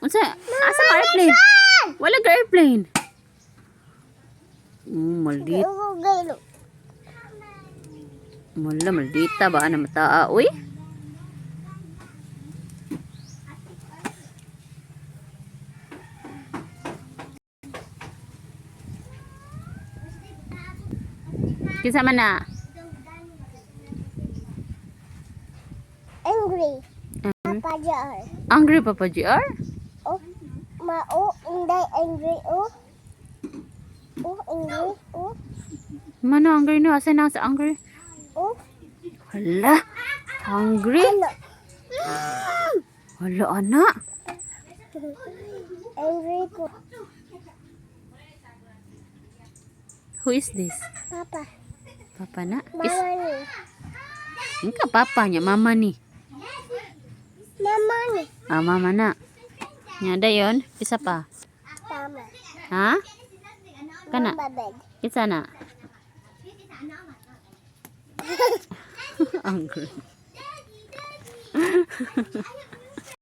Unsa? Asa ka airplane? Wala ka airplane. Maldita. Maldita ba na mataa? Uy. Kinsa man na? Angry. Papa JR. Angry Papa JR? Oh, hindi angry. Oh, angry. Oh, Mana angry no? Asa na sa angry? oh. Hala. Hungry? Ano? Hala anak. Angry ko. Who is this? Papa. Papa na? Mama ni. Engka papa niya, mama ni. Mama ni. Ah, mama na. Nya dayon, isa pa. Tama. Ha? Kana? Mama bed. Isa na. Angry.